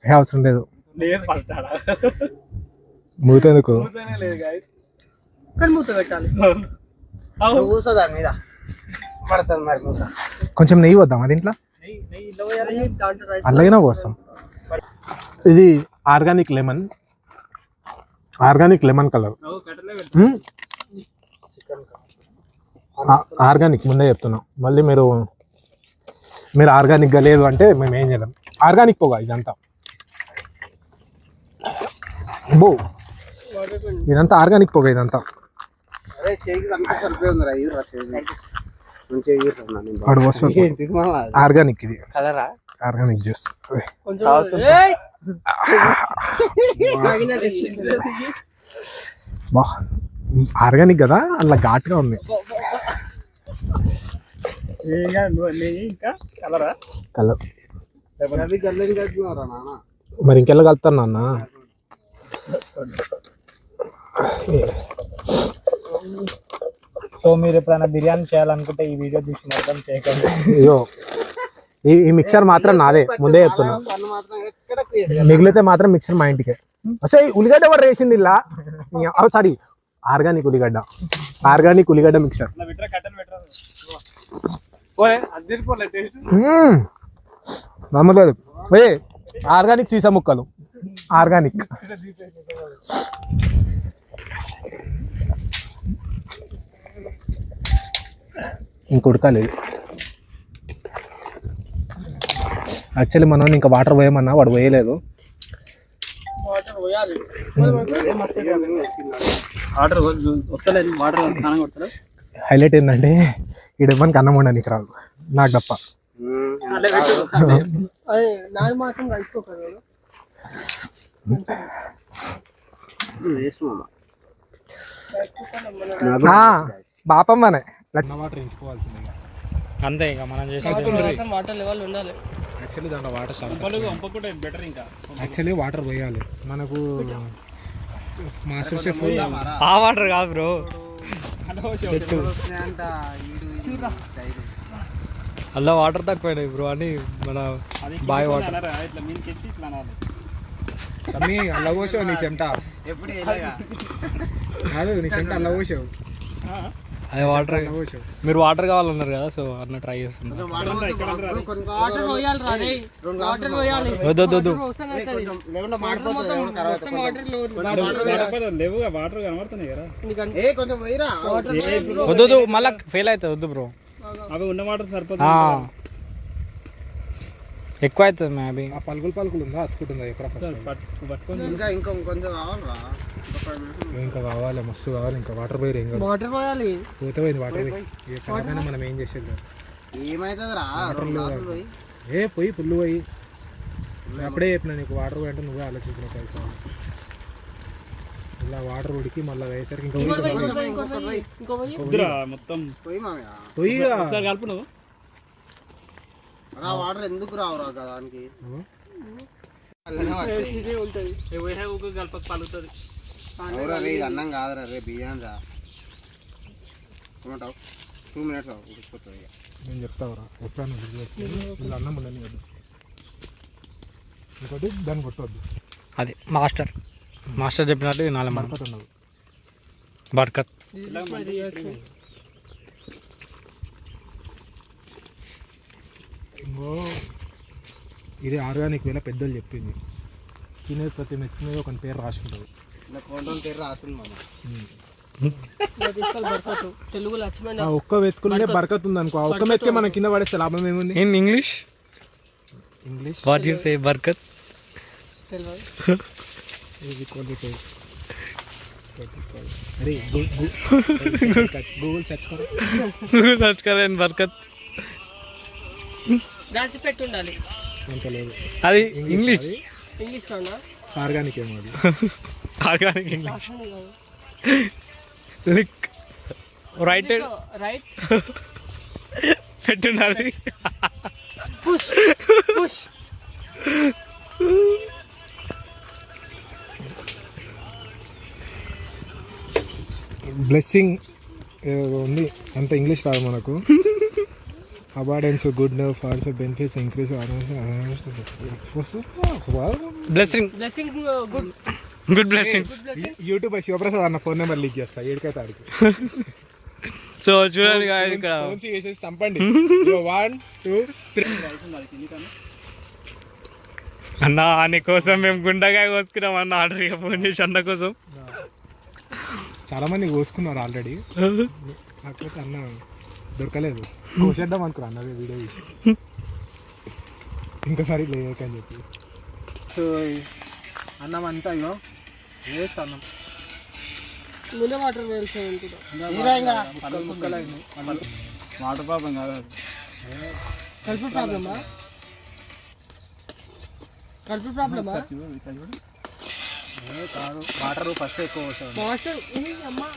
ఏ అవసరం లేదు, మూతెందుకు, మూత పెట్టాలి. కొంచెం నెయ్యి వద్దాం అది ఇంట్లో, అలాగే పోస్తాం. ఇది ఆర్గానిక్ లెమన్ కలర్, ఆర్గానిక్ ముందే చెప్తున్నాం. మళ్ళీ మీరు ఆర్గానిక్గా లేదు అంటే మేము ఏం చేయలేం. ఆర్గానిక్ పొగ ఇదంతా, ఇదంతా ఆర్గానిక్ పొగ ఇదంతా. ఆర్గానిక్, ఇది ఆర్గానిక్ జ్యూస్. ఆర్గానిక్ కదా, అలా ఘాటుగా ఉంది. కలర్ మరి ఇంకెలా కలుపుతాను నాన్న. సో మీరు ఎప్పుడైనా బిర్యానీ చేయాలనుకుంటే ఈ వీడియో చూసి మొత్తం చేయకండి. ఇదో ఈ మిక్సర్ మాత్రం నాదే, ముందే చెప్తున్నా. మిగిలితే మాత్రం మిక్సర్ మా ఇంటికే. అసలు ఉల్లిగడ్డ కూడా వేసింది ఇలా సారీ ఆర్గానిక్ ఉల్లిగడ్డ మిక్సర్ నమ్మలేదు ఏ ఆర్గానిక్ సీసా ముక్కలు ఆర్గానిక్ ఇంక ఉడకాలేదు యాక్చువల్లీ మనం ఇంకా వాటర్ పోయమన్నా వాడు పోయలేదు వాటర్ పోయాలి. వాటర్ వస్తలేదు, వాటర్ స్నానం కొడతారు. హైలైట్ ఏంటంటే ఇక్కడ మనకి అన్నం వండడానికి రాదు నాకు తప్ప. అదే నాది మాత్రం రైస్ కుక్కర్ బాపమ్మనే అంతే ఇంకా మనం చేసేది. వాటర్ లెవెల్ ఉండాలి. యాక్చువల్లీ దాంట్లో వాటర్ బెటర్ ఇంకా యాక్చువల్లీ వాటర్ పోయాలి మనకు. మాస్టర్ షెఫ్ ఆ వాటర్ కాదు బ్రో, అలా వాటర్ తక్కువైనాయి బ్రో అని మన బాయ్ వాటర్ అల్ల పోసావు నీ చెమట కాదు, నీ చెమట అల్ల పోసావు. అదే వాటర్ మీరు వాటర్ కావాలన్నారు కదా, సో అన్న ట్రై చేస్తున్నా. వాటర్ పోయాలి రా రే, వాటర్ పోయాలి. వద్దు వద్దు మళ్ళా ఫెయిల్ అవుతుంది. వద్దు బ్రో, అవి ఉన్న వాటర్ సరిపోతుంది. ఎక్కువ అవుతుంది మేబీ. ఆ పలుకులు ఉందా అతుకుంటుందా ఎక్కడ ఇంకా కావాలి, మస్తు కావాలి. ఇంకా వాటర్ పోయి ఏం కాదు, వాటర్ పోయాలి. పోతే పోయింది వాటర్ పోయి. మనం ఏం చేసేది ఏ పోయి ఫుల్ పోయి. అప్పుడే చెప్పినా నీకు వాటర్ పోయి అంటే నువ్వే ఆలోచించిన పైసా. ఇలా వాటర్ ఉడికి మళ్ళీ వేసరికి ఇంకా మొత్తం పోయి కలుపు నువ్వు. వాటర్ ఎందుకు రావురా దానికి? కలపక పలుకుతుంది. అన్నం కాదురా రే, బియ్యం రా. 2 minutes ఉడికిపోతుంది. నేను చెప్తావురా ఎప్పుడన్నా ఇలా అన్నం ఉండని వద్దు, ఇంకోటి దాన్ని కొట్టవద్దు. అది మాస్టర్ చెప్పినట్టు వినాలి మనం. ఉన్నది బర్కత్ ఇంకో ఇది ఆర్గానిక్ వేళ పెద్దలు చెప్పింది. తినేది ప్రతి మెత్తి మీద ఒక పేరు రాసుకుంటుంది. తెలుగు లక్ష్మణ్ ఆ ఒక్క వెతుకులనే బరకత్ ఉంది అనుకో, ఆ ఒక్క మెత్తికే మనం కింద పడేస్తే లాభం ఏముంది? In English what you say Barkat తెలియదు. అరే గూగుల్ సెర్చ్ కరో, సర్చ్ కరేన్ బర్కత్ రాసి పెట్టి ఉండాలి. అంత లేదు. అది ఇంగ్లీష్ లోనా? ఆర్గానిక్ ఏమో అది. Organic English like right right పెట్టుండాలి. Push push. బ్లెస్సింగ్ ఉంది, అంత ఇంగ్లీష్ రాదు మనకు. Abundance good falls benefits increase blessing blessing good good blessings. YouTube Shivaprasad అన్న ఫోన్ నెంబర్ లీక్ చేస్తా ఏడికైతే ఆడికి. సో చూడండి guys, ఇక్కడ చంపండి. 1 2 3 అన్న అన్న కోసం మేము గుండగాయ కోసుకున్నాం అన్న. ఆర్డర్ ఫోన్ చేసి అన్న కోసం చాలా మంది కోసుకున్నారు ఆల్రెడీ, కాకపోతే అన్న దొరకలేదు. కోసేద్దాం అనుకున్నా అన్నది వీడియో తీసి, ఇంకోసారి లేకని చెప్పి. సో అన్నం అంతా ఇగో వేస్ట్ అన్నం. ముందే వాటర్ వేయాల్సి వాటర్ ప్రాబ్లం కాదు, కడుపు ప్రాబ్లమా? కడుపు ప్రాబ్లమా కాదు, వాటర్ ఫస్ట్ ఎక్కువ పోసాను. మాస్టర్ అమ్మా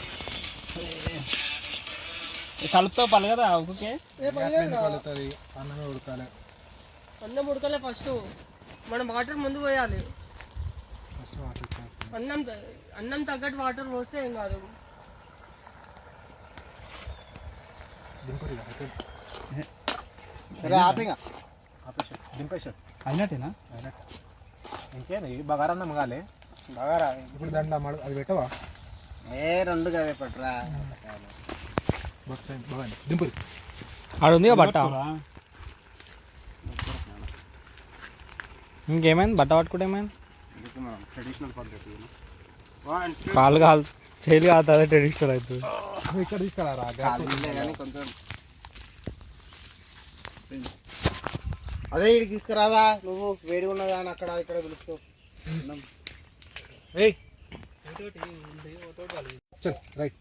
కలుపుతో పలగదా ఒకే. కలుగుతుంది, అన్నమే ఉడకాలి. అన్నం ఉడకలే ఫస్ట్, మనం వాటర్ ముందు పోయాలి. ఫస్ట్ వాటర్ అన్నం తగ్గట్టు వాటర్ పోస్తే ఏం కాదు. దింపేసా అయినట్టేనా? ఇంకేది బగారన్నం కాలే, ఇప్పుడు దాంట్లో అది పెట్టవా రెండు కవే పట్టురా బస్ దింపు ఆడుంది బట్ట ఇంకేమైంది బట్ట పట్టుకుంటే ఏమైంది ట్రెడిషనల్ పద్ధతి కాళ్ళు కాలు చేలు కాదు అదే ట్రెడిషనల్ అవుతుంది ఇక్కడ తీసుకురా కానీ కొంచెం అదే ఇక్కడికి తీసుకురావా నువ్వు వేడి ఉన్నదా అని అక్కడ ఇక్కడ పిలుస్తావు చల్ రైట్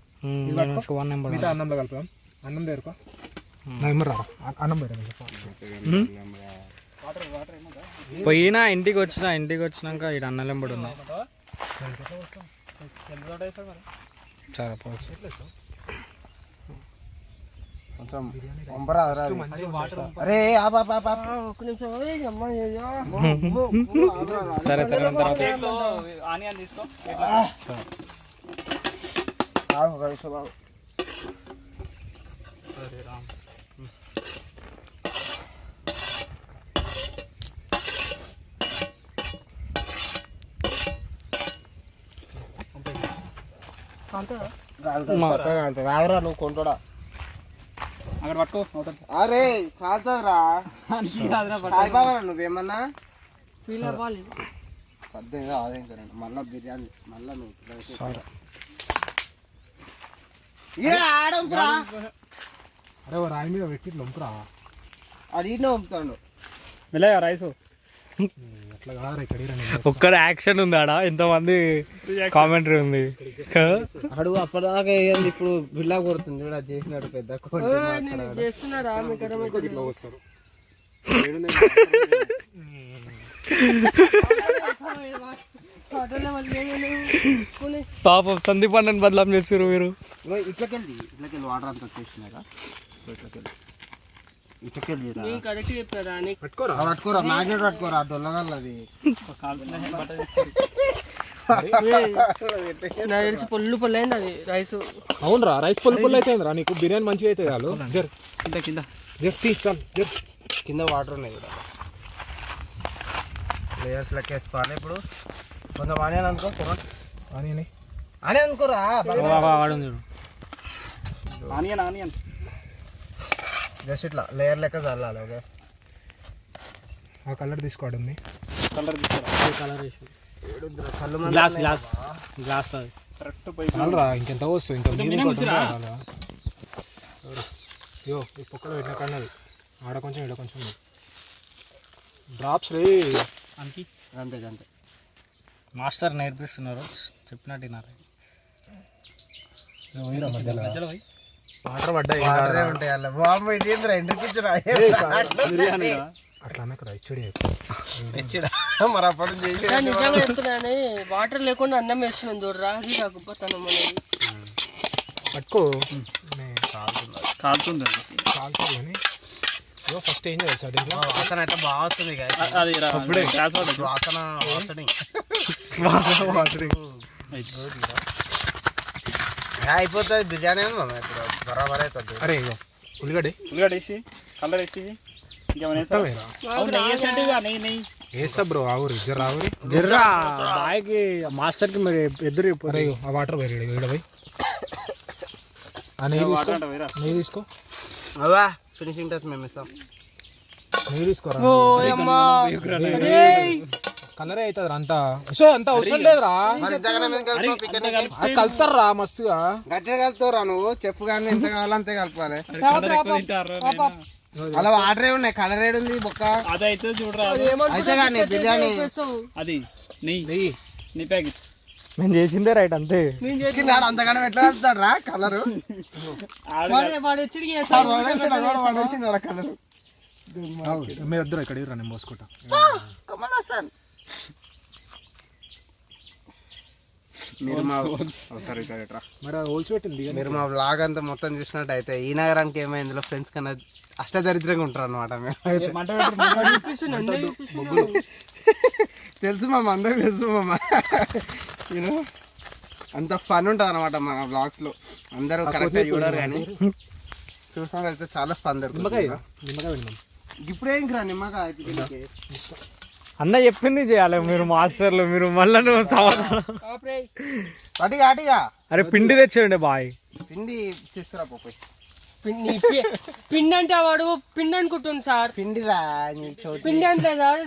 ఫోన్ నెంబర్ మిగతా అన్నంలో కలుపుదాం అన్నం దేరుకో నెంబర్ రా అన్నం పోయినా ఇంటికి వచ్చినాక ఇక్కడ అన్నలెంబడి ఉన్నా సరే పోవచ్చు కొంచెం అరే ఒక్క నిమిషం ఓయ్ అమ్మా అయ్యో. సరే సరే ఆనియన్ తీసుకో రావరా నువ్వు కొంటడా అక్కడ పట్టుకో అరే కాదురా సాయిబాబా నువ్వేమన్నా ఫీల్ అవ్వాలి. పద్దెనిమిది ఆదాయం కరండి మళ్ళా బిర్యానీ మళ్ళా నువ్వు ఆడంపురా అరే రాయి మీద పెట్టి లొంపురా అది పంపుతాడు మెల్లగా రైసు అట్లా కాదురా ఇక్కడ ఒక్కడ యాక్షన్ ఉంది ఆడ ఎంతమంది కామెంటరీ ఉంది అడుగు అప్పటిదాకా వేయండి ఇప్పుడు బిల్లా కొడుతుంది చూడ చేసినాడు పెద్ద చేస్తున్నారా మీకు ఇట్లా వస్తారు పాపం సందీప్ అన్నని బదలాం చేస్తారు మీరు ఇట్లకెళ్ళి వాటర్ అంతా వచ్చేసినాక ఇట్లకెళ్ళి కరెక్ట్ చెప్పారా అని పట్టుకోరా మ్యాగ్నెట్ పట్టుకోరా దొల్లగల్ అది నాకు తెలిసి పొల్లు అయింది అది రైస్. అవునరా రైస్ పొల్లు అయితే రా నీకు బిర్యానీ మంచిగా అయితే చాలు జర్ కింద జర్ తీ చాలు జర్ కింద వాటర్ ఉన్నాయి కూడా లేయర్స్ లెక్క వేసుకోవాలి ఇప్పుడు కొంచెం ఆనియన్ అనుకో ఆనియన్ ఆనియన్ అనుకోరా ఆనియన్ జస్ట్ ఇట్లా లేయర్ లెక్క చల్లాలి ఓకే ఆ కలర్ తీసుకోవడం ఉంది కలర్ తీసుకురా కళ్ళు గ్లాస్ కరెక్ట్ పై చాలరా ఇంకెంత వస్తుంది ఇంకా అయ్యో ఈ పొక్కలో పెట్టిన కన్నది ఆడ కొంచెం ఈడ కొంచెం డ్రాప్స్ రే అంతే అంతే అంతే మాస్టర్ నేర్పిస్తున్నారు చెప్పినట్టు మధ్యలో వాటర్ పడ్డాయి వాటరే ఉంటాయి అలా బాంబు ఇది ఏంద్రా ఎండ్రికి బిర్యానీ అట్లా అన్నకు హెచ్డి మరి అప్పుడు నిజంగా చెప్తున్నాను వాటర్ లేకుండా అన్నం వేస్తున్నాను చూడరా అది నా గొప్పతనం అనేది. పట్టుకో కాలుతుంది కాలుతుంది కానీ ఫస్ట్ ఏం చేయాలి సార్ దీంట్లో వాసన అయితే బాగా వస్తుంది guys. అది అప్పుడే వాసన వాసన అయిపోతుంది బిర్యానీ ఇప్పుడు బరాబర్ అవుతుంది. అరే ఇగో ఉల్లిగడ్డ ఉల్లిగడ్డ వేసి కలర్ వేసి ఇంకేమైనా నెయ్యి వేస్తా బ్రో ఆవురి జర ఆవురి జర్రా బాయ్కి మాస్టర్కి మీరు ఎదురు అరే ఇగో ఆ వాటర్ పోయి ఈడ పోయి ఆ నెయ్యి తీసుకో నెయ్యి తీసుకో అవా ఫినిషింగ్ టచ్ మేము ఇస్తాం. నెయ్యి తీసుకోరా కలరే అవుతుంది అంతా సో అంత అవసరం లేదురా మరి ఇంతకన్నా మేము కలుపుతాం, పిక్కనే కలుపు. అది కలుతారా మస్తుగా గట్టిగా కలుపుతావురా నువ్వు చెప్పు కానీ ఎంత కావాలో అంతే కలపాలి. అలా వాటర్ ఉన్నాయి కలర్ ఏడు ఉంది బొక్క అది అయితే చూడరా అయితే కానీ బిర్యానీ అది నెయ్యి ప్యాకెట్ మేము చేసిందే రైట్ అంతే నాడు అంతగానో ఎట్లా కలుపుతాడు రా కలరు కలరు మీరు ఇద్దరు ఇక్కడ నేను మోసుకుంటా మీరు మరి హోల్స్ పెట్టింది మీరు మా బ్లాగ్ అంతా మొత్తం చూసినట్టు అయితే ఈ నగరానికి ఏమైంది ఇందులో ఫ్రెండ్స్ కన్నా అష్టదరిద్రంగా ఉంటారు అనమాట మేము. తెలుసు మామ అందరికి తెలుసు మామ నేను అంత ఫన్ ఉంటుంది అనమాట మన బ్లాగ్స్ లో అందరూ కరెక్ట్గా చూడరు కానీ చూసినట్టు చాలా ఫన్ దొరుకుతుంది. నిమ్మకాయ పెట్టినాం ఇప్పుడేం రా నిమ్మకాయ అన్న చెప్పింది చేయాలి మీరు మాస్టర్లు, మీరు మళ్ళీ నువ్వు సమాధానం. అటిగా అటిగా అరే పిండి తెచ్చేయండి బాయ్. పిండి తీసుకురా పోయి. పిండి అంటే వాడు పిండి అనుకుంటుంది సార్. పిండిరా నీ చోటు. పిండి అంటే సార్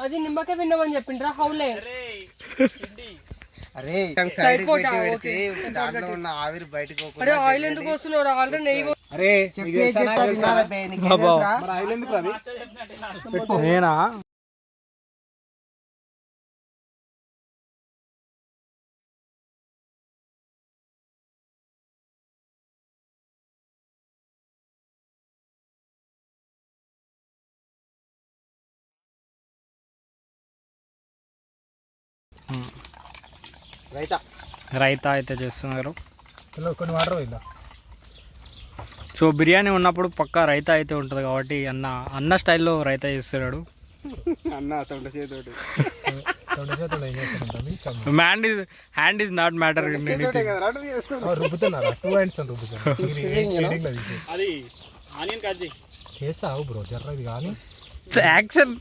అది నిమ్మకాయ పిండమని చెప్పిండ్రా హౌలే. అరే సైడ్ పెట్టి దాంట్లో ఉన్న ఆవిరి బయటకు పోకుండా. అరే ఆయిల్ ఎందుకు వస్తున్నాడు? ఆల్రెడీ నెయ్యి. అరే చెప్పేది చెప్తా వినాలా బే, నీకేం తెలుసురా? మరి ఆయిల్ ఎందుకు అది? నేనా రైతా అయితే చేస్తున్నారు. కొన్ని వాటర్ పోయిందా? సో బిర్యానీ ఉన్నప్పుడు పక్కా రైతా అయితే ఉంటుంది కాబట్టి అన్న స్టైల్లో రైతా చేస్తున్నాడు. అన్న తొండ చేతోటి హ్యాండ్ ఈజ్ నాట్ మ్యాటర్. రుబ్బుతున్నారా? 2 hands రుబ్బుతున్నారు. అది ఆనియన్ కట్ చేయి. చేసావు బ్రో జర్ర ఇది కానీ యాక్షన్.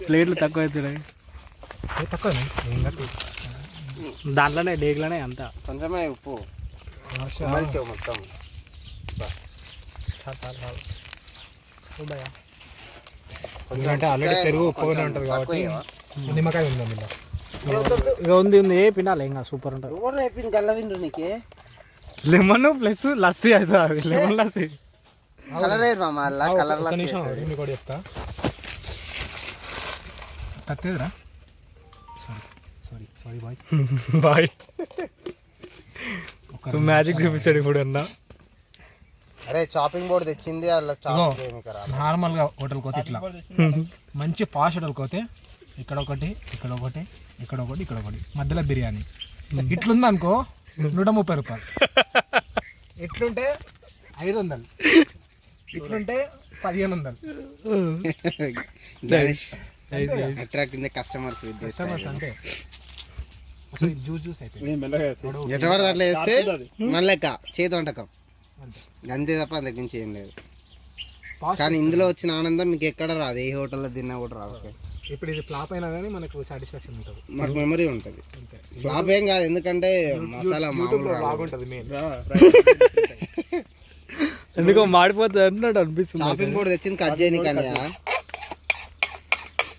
ప్లేట్లు తక్కువ అవుతున్నాయి తక్కువ ఏం కట్టు. దాంట్లోనే డేగ్లోనే అంతా కొంచెమే ఉప్పు మరిచావు మొత్తం. ఎందుకంటే ఆల్రెడీ పెరుగు ఉప్పుగానే ఉంటుంది కాబట్టి నిమ్మకాయ ఉందండి ఇలా. ఇక ఉంది ఏ పిండాలి ఇంకా సూపర్ ఉంటుంది. ఎవరు అయిపోయింది గల్లవిండ్రు నీకే. లెమన్ ప్లస్ లస్సీ అవుతుంది. లెమన్ లస్సీ కలర్ అయ్యారు మామ అలా కలర్ మీకు కూడా చెప్తా. కత్తేదిరా. Sorry bye bye. మ్యాజిక్ చూపిస్తాడు ఇప్పుడు అన్న. అరే చాపింగ్ బోర్డ్ తెచ్చింది అలా చాపింగ్ నార్మల్గా హోటల్కి పోతే ఇట్లా మంచి పాష్ హోటల్కి పోతే ఇక్కడ ఒకటి ఇక్కడ ఒకటి ఇక్కడ ఒకటి ఇక్కడ ఒకటి మధ్యలో బిర్యానీ ఇట్లుంది అనుకో 130 రూపాయలు. ఎట్లుంటే 500, ఇట్లుంటే 1500. అట్రాక్టింగ్ కస్టమర్స్ అంటే జ్యూస్ అయితే ఎటువంటి అట్లా వేస్తే మన లెక్క చేతి వంటకం అంతే తప్ప అంతకు మించి ఏం లేదు. కానీ ఇందులో వచ్చిన ఆనందం మీకు ఎక్కడ రాదు, ఏ హోటల్లో తిన్నా కూడా రాదు. ఇప్పుడు ఇది ఫ్లాప్ అయినా కానీ మనకు సాటిస్ఫాక్షన్ ఉంటుంది, మనకు మెమరీ ఉంటుంది. ఫ్లాప్ ఏం కాదు, ఎందుకంటే మసాలా బాగుంటుంది. మెయిన్ ఎందుకో మాడిపోతుంది అన్నట్టు అనిపిస్తుంది. షాపింగ్ బోర్డు తెచ్చింది కట్ చేయని కానీ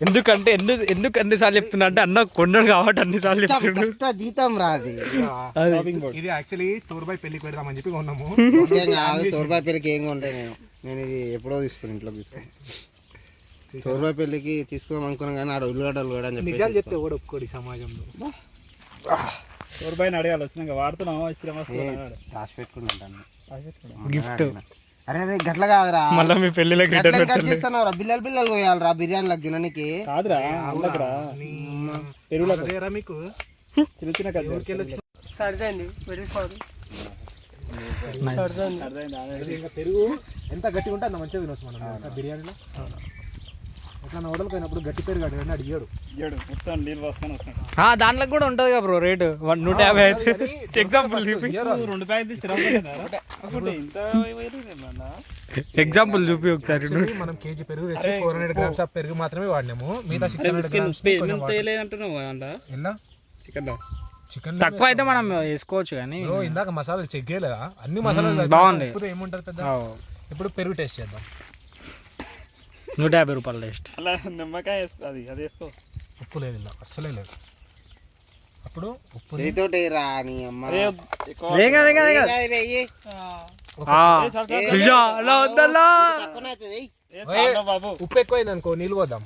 ఎందుకంటే ఎందుకు అన్నిసార్లు చెప్తున్నా అంటే అన్న కొన్నాడు కాబట్టి అన్నిసార్లు చెప్తున్నా. జీతం రాదు. ఇది యాక్చువల్లీ తోర్బాయ్ పెళ్లికి పెడదామని చెప్పి కొన్నాము. తోర్బాయ్ పెళ్లికి ఏం కొంటాను నేను ఇది ఎప్పుడో తీసుకుని ఇంట్లోకి తీసుకుని తోర్బాయ్ పెళ్లికి తీసుకుందాం అనుకున్నాను కానీ ఆడ ఉల్లిగడ్డలు కూడా అని చెప్పి. నిజాలు చెప్తే కూడా ఒప్పుకోడు సమాజంలో. తోర్బాయ్ని అడగాలి వచ్చినాక వాడుతున్నాం రాసి పెట్టుకుంటాను గిఫ్ట్. అరే గట్ల కాదురా, మళ్ళీ మీ పెళ్లిలోకి చేస్తున్నావురా బిల్లలు పోయాలరా బిర్యానీలకు తినడానికి. కాదురా అందకరా పెరుగులకు మీకు చిన్న చిన్న సరిదండి వెరీ సారీ. పెరుగు ఎంత గట్టిగా ఉంటే అంత మంచిగా తినొచ్చు మనం బిర్యానీలో. ఎట్లా హోటల్కి పోయినప్పుడు గట్టి పెరుగు అడిగాడు అడిగాడు మొత్తం నీళ్ళు పోసుకొని వస్తాను. దాంట్లో కూడా ఉంటుంది కదా బ్రో రేటు 150 అయితే. ఎగ్జాంపుల్ చూపి 2 ప్యాకెట్ ఎగ్జాంపుల్ చూపి ఒకసారి. మనం కేజీ పెరుగు తెచ్చి 400 grams ఆఫ్ పెరుగు మాత్రమే వాడినాము. మిగతా 600 grams చికెన్ తక్కువ అయితే మనం వేసుకోవచ్చు కానీ ఇందాక మసాలాలు చెక్ చేయలేదా? అన్ని మసాలాలు బాగుంది. ఏముంటది పెద్ద. ఇప్పుడు పెరుగు టేస్ట్ చేద్దాం. 150 రూపాయలు టేస్ట్. అలా నిమ్మకాయ వేసుకో, అది వేసుకో. ఉప్పు లేదు ఇలా అస్సలే లేదు. అప్పుడు ఉప్పు ఉప్పు ఎక్కువైంది అనుకో నీళ్ళు పోద్దాం.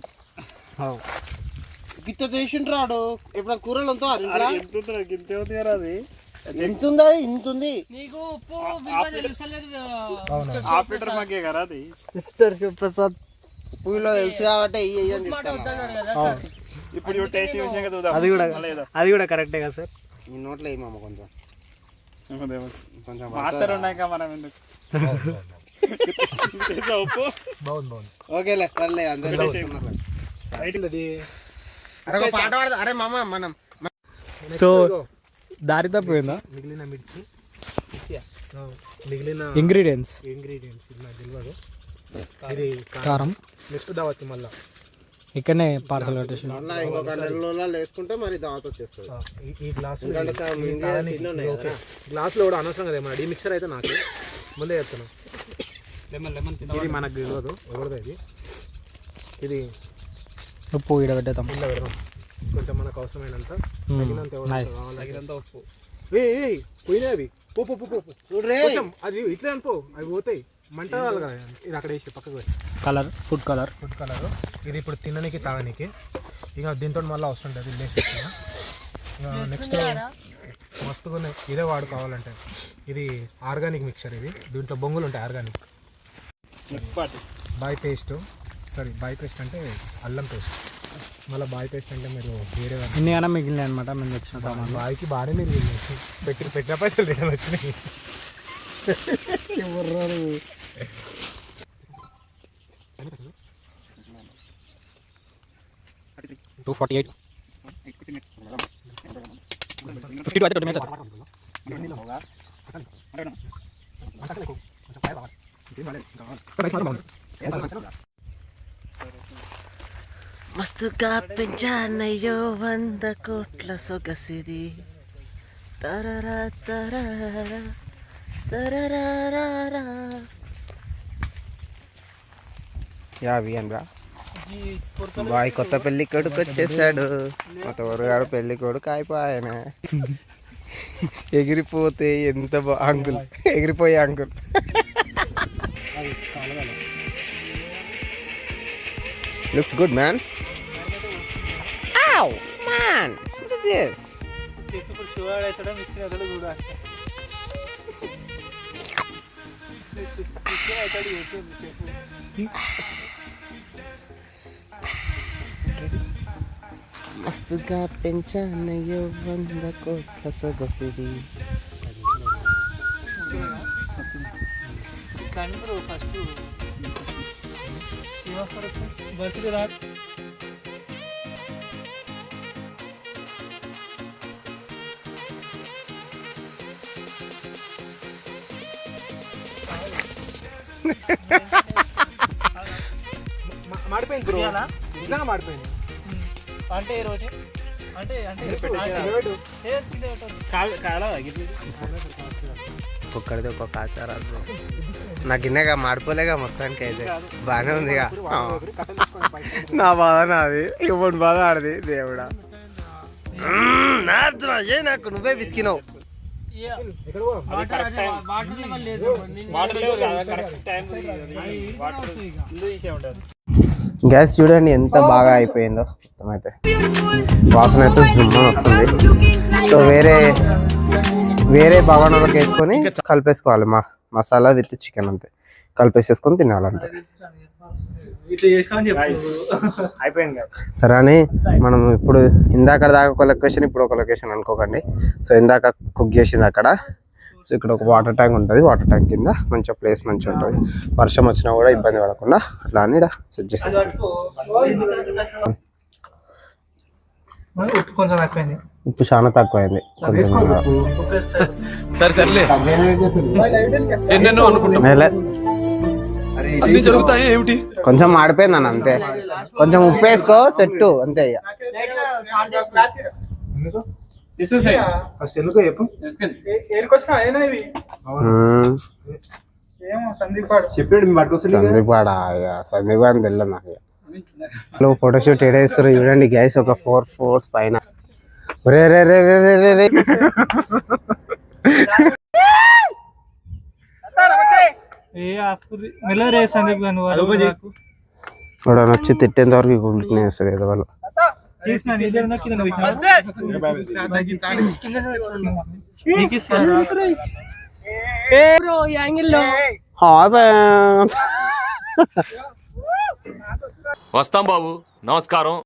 గిత్త చేసిండ్రాడు ఎప్పుడైనా కూరలు ఎంత ఎంతుందా? ఇంతుంది నీకు ఉప్పు మిస్టర్ శివప్రసాద్ ఉప్పులో తెలుసు కాబట్టి ఇప్పుడు టేస్ట్ చూద్దాం. అది కూడా కరెక్టే కదా సార్. నీ నోట్లో ఏమమ్మ కొంచెం మాస్టర్ ఉన్నాక మనం ఎందుకు ఉప్పు బాగుంది బాగుంది. ఓకేలే పర్లే అందరూ. అరే పాట పాడదా? అరే మామ మనం సో దారి తప్పిపోయిందా? మిగిలిన మిర్చి మిగిలిన ఇంగ్రీడియంట్స్ నాకు తెలియదు. ఇది కారం. నెక్స్ట్ దావతి మళ్ళా ఇక్కడనే పార్సల్ కట్టేసి ఇంకొక 2 రోజులు వేసుకుంటే మరి దావత్ వచ్చేస్తుంది. ఈ గ్లాస్ ఓకే గ్లాస్లో కూడా అనవసరం కదా ఏమన్నా. ఈ మిక్సర్ అయితే నాకు ముందే చెప్తాను. ఇది మనకు తెలియదు ఎవరిది ఇది ఉప్పు ఈడ పెట్టేద్దాం. ఇంట్లో పెడదాం. కొంచెం మనకు అవసరమైనంత తగినంత తగినంత ఉప్పు. పోయినాయి అవి కొంచెం అది ఇట్లా అనుకో అవి పోతాయి మంట వాళ్ళు కదా. ఇది అక్కడ వేసి పక్కకు కలర్ ఫుడ్ కలర్ ఇది ఇప్పుడు తినడానికి తాగడానికి. ఇక దీంతో మళ్ళీ అవసరం ఉంటుంది లేచి. నెక్స్ట్ మస్తుగా ఉన్నాయి. ఇదే వాడుకోవాలంటే ఇది ఆర్గానిక్ మిక్చర్. ఇది దీంట్లో బొంగులు ఉంటాయి ఆర్గానిక్. బాయ్ పేస్ట్ అంటే అల్లం పేస్ట్. మళ్ళీ బాయ్ పేస్ట్ అంటే మీరు వేరే ఇన్నిగానే మిగిలినాయి అనమాట మేము తెచ్చిన సామాన్. బాయ్కి బాగానే మీరు పెట్టిన పైసలు రిటర్న్ వచ్చినాయి. 248 52 అయితే 20 మస్తుగా పెంచానయ్యో 100 కోట్ల సొగసిది తరరా తరరా తరరా. యా వియన్ బ్రా బాయ్ కొత్త పెళ్లి కొడుకు వచ్చేసాడు. మా తోరుగాడు పెళ్లి కొడుకు అయిపోయానే. ఎగిరిపోతే ఎంత అంకుల్ ఎగిరిపోయే uncle. Looks good man. Ow, man, what is this? మస్తుగా పెంచానయ్యో 100 కోట్ల సొగసిది. మాడిపోయింది బ్రో, నిజంగా మాడిపోయింది. అంటే ఈ రోజు అంటే ఒక్కడిది ఒక్కొక్క ఆచారాలు. నా గిన్నెగా మాడిపోలేగా మొత్తానికి అయితే బాగానే ఉందిగా. నా బాధ నాది, ఇప్పుడు బాధ ఆడది దేవుడా. నాకు నువ్వే విసికినావు. గ్యాస్ చూడండి ఎంత బాగా అయిపోయిందో. మొత్తం అయితే వాసన అయితే జుమ్మ వస్తుంది. సో వేరే భవనంలోకి వేసుకొని కలిపేసుకోవాలి. మసాలా విత్ చికెన్ అంతే కలిపేసేసుకొని తినాలంటే. సరే అని మనం ఇప్పుడు ఇందాక దాకా ఒక లొకేషన్, ఇప్పుడు ఒక లొకేషన్ అనుకోకండి. సో ఇందాక కుక్ చేసింది అక్కడ. సో ఇక్కడ ఒక వాటర్ ట్యాంక్ ఉంటుంది. వాటర్ ట్యాంక్ కింద మంచిగా ప్లేస్ మంచిగా ఉంటుంది. వర్షం వచ్చినా కూడా ఇబ్బంది పడకుండా అట్లా అని సెట్ చేసేస్తాం. ఉప్పు చాలా తక్కువైంది. కొంచెం మాడిపోయింది అన్న అంతే. కొంచెం ఉప్పు వేసుకో సెట్ అంతే. సందీప్ అని తెలియదు నాకు. ఫోటోషూట్ ఏడేస్తారు చూడండి గ్యాస్. ఒక 4 floors పైన. వచ్చి తిట్టేంత వరకు గుంపుకునే వస్తారు ఏదో వాళ్ళు. వస్తాం బాబు, నమస్కారం.